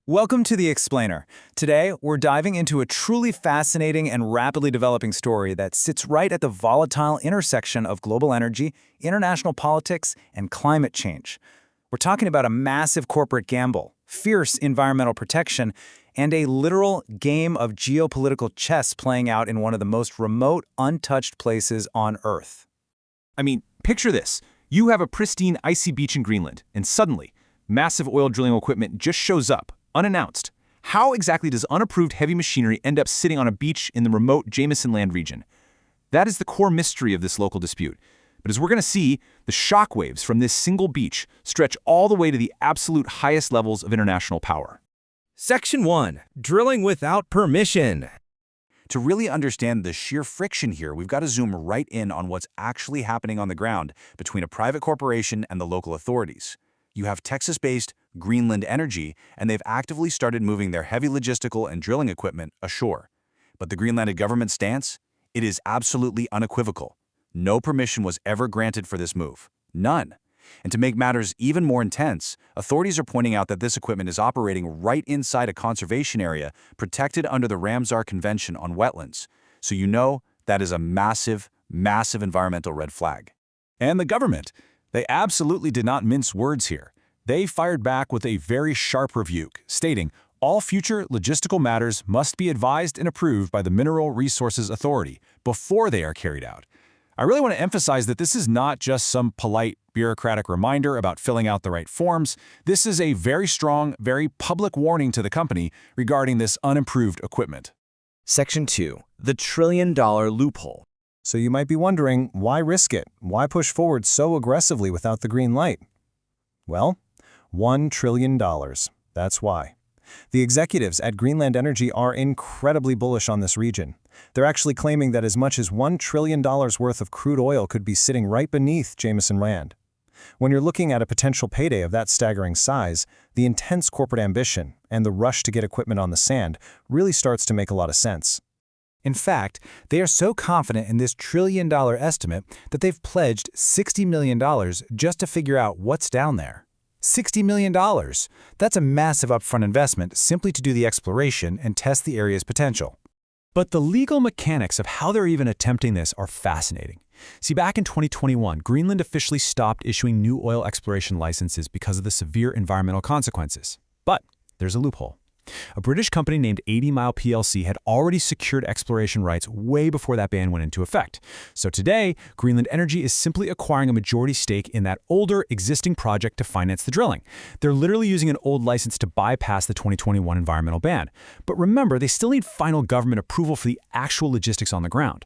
Welcome to The Explainer. Today, we're diving into a truly fascinating and rapidly developing story that sits right at the volatile intersection of global energy, international politics, and climate change. We're talking about a massive corporate gamble, fierce environmental protection, and a literal game of geopolitical chess playing out in one of the most remote, untouched places on Earth. I mean, picture this. You have a pristine, icy beach in Greenland, and suddenly, massive oil drilling equipment just shows up, unannounced. How exactly does unapproved heavy machinery end up sitting on a beach in the remote Jameson Land region? That is the core mystery of this local dispute. But as we're going to see, the shockwaves from this single beach stretch all the way to the absolute highest levels of international power. Section 1. Drilling without permission. To really understand the sheer friction here, we've got to zoom right in on what's actually happening on the ground between a private corporation and the local authorities. You have Texas-based Greenland Energy, and they've actively started moving their heavy logistical and drilling equipment ashore. But the Greenland government stance? It is absolutely unequivocal. No permission was ever granted for this move. None. And to make matters even more intense, authorities are pointing out that this equipment is operating right inside a conservation area protected under the Ramsar Convention on Wetlands. So you know that is a massive, massive environmental red flag. And the government, they absolutely did not mince words here. They fired back with a very sharp rebuke, stating, all future logistical matters must be advised and approved by the Mineral Resources Authority before they are carried out. I really want to emphasize that this is not just some polite bureaucratic reminder about filling out the right forms. This is a very strong, very public warning to the company regarding this unimproved equipment. Section 2. The trillion-dollar loophole. So you might be wondering, why risk it? Why push forward so aggressively without the green light? Well, $1 trillion. That's why. The executives at Greenland Energy are incredibly bullish on this region. They're actually claiming that as much as $1 trillion worth of crude oil could be sitting right beneath Jameson Land. When you're looking at a potential payday of that staggering size, the intense corporate ambition and the rush to get equipment on the sand really starts to make a lot of sense. In fact, they are so confident in this trillion-dollar estimate that they've pledged $60 million just to figure out what's down there. $60 million. That's a massive upfront investment simply to do the exploration and test the area's potential. But the legal mechanics of how they're even attempting this are fascinating. See, back in 2021, Greenland officially stopped issuing new oil exploration licenses because of the severe environmental consequences. But there's a loophole. A British company named 80 Mile plc had already secured exploration rights way before that ban went into effect. So today, Greenland Energy is simply acquiring a majority stake in that older, existing project to finance the drilling. They're literally using an old license to bypass the 2021 environmental ban. But remember, they still need final government approval for the actual logistics on the ground.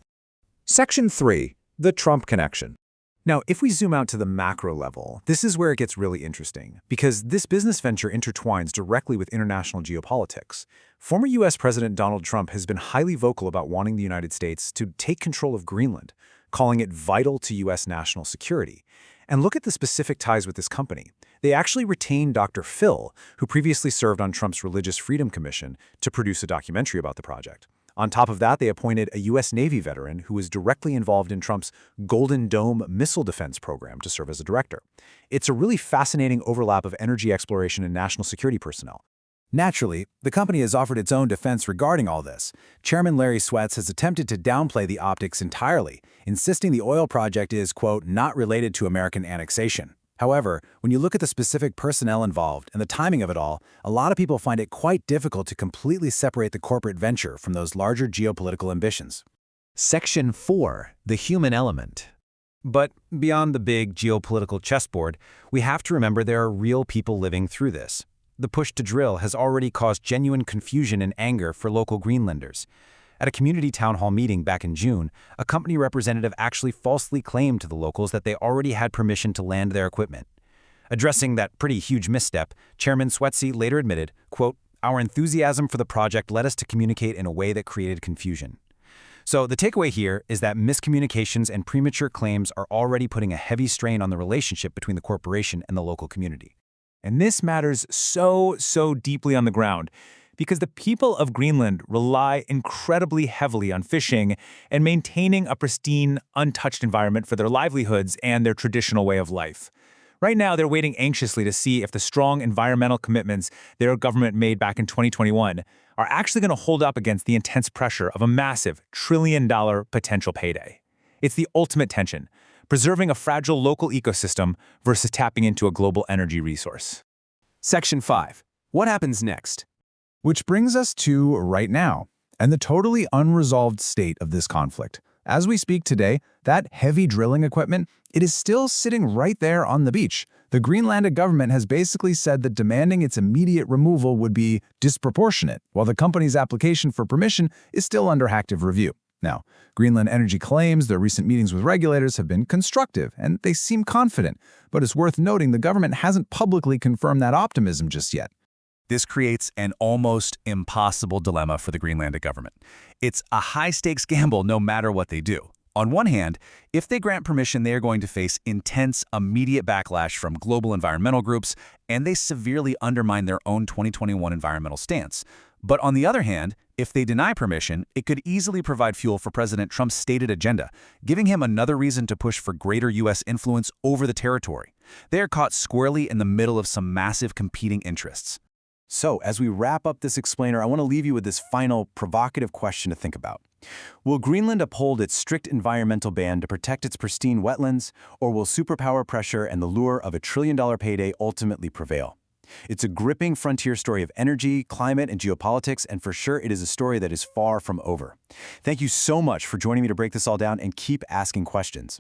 Section 3. The Trump Connection. Now, if we zoom out to the macro level, this is where it gets really interesting, because this business venture intertwines directly with international geopolitics. Former U.S. President Donald Trump has been highly vocal about wanting the United States to take control of Greenland, calling it vital to U.S. national security. And look at the specific ties with this company. They actually retained Dr. Phil, who previously served on Trump's Religious Freedom Commission, to produce a documentary about the project. On top of that, they appointed a U.S. Navy veteran who was directly involved in Trump's Golden Dome missile defense program to serve as a director. It's a really fascinating overlap of energy exploration and national security personnel. Naturally, the company has offered its own defense regarding all this. Chairman Larry Swets has attempted to downplay the optics entirely, insisting the oil project is, quote, not related to American annexation. However, when you look at the specific personnel involved and the timing of it all, a lot of people find it quite difficult to completely separate the corporate venture from those larger geopolitical ambitions. Section 4. The human element. But beyond the big geopolitical chessboard, we have to remember there are real people living through this. The push to drill has already caused genuine confusion and anger for local Greenlanders. At a community town hall meeting back in June, a company representative actually falsely claimed to the locals that they already had permission to land their equipment. Addressing that pretty huge misstep, Chairman Swetsy later admitted, quote, our enthusiasm for the project led us to communicate in a way that created confusion. So the takeaway here is that miscommunications and premature claims are already putting a heavy strain on the relationship between the corporation and the local community. And this matters so deeply on the ground, because the people of Greenland rely incredibly heavily on fishing and maintaining a pristine, untouched environment for their livelihoods and their traditional way of life. Right now, they're waiting anxiously to see if the strong environmental commitments their government made back in 2021 are actually going to hold up against the intense pressure of a massive trillion-dollar potential payday. It's the ultimate tension, preserving a fragile local ecosystem versus tapping into a global energy resource. Section 5. What happens next? Which brings us to right now, and the totally unresolved state of this conflict. As we speak today, that heavy drilling equipment, it is still sitting right there on the beach. The Greenland government has basically said that demanding its immediate removal would be disproportionate, while the company's application for permission is still under active review. Now, Greenland Energy claims their recent meetings with regulators have been constructive, and they seem confident, but it's worth noting the government hasn't publicly confirmed that optimism just yet. This creates an almost impossible dilemma for the Greenland government. It's a high-stakes gamble no matter what they do. On one hand, if they grant permission, they are going to face intense, immediate backlash from global environmental groups, and they severely undermine their own 2021 environmental stance. But on the other hand, if they deny permission, it could easily provide fuel for President Trump's stated agenda, giving him another reason to push for greater U.S. influence over the territory. They are caught squarely in the middle of some massive competing interests. So, as we wrap up this explainer, I want to leave you with this final provocative question to think about. Will Greenland uphold its strict environmental ban to protect its pristine wetlands, or will superpower pressure and the lure of a trillion-dollar payday ultimately prevail? It's a gripping frontier story of energy, climate, and geopolitics, and for sure it is a story that is far from over. Thank you so much for joining me to break this all down and keep asking questions.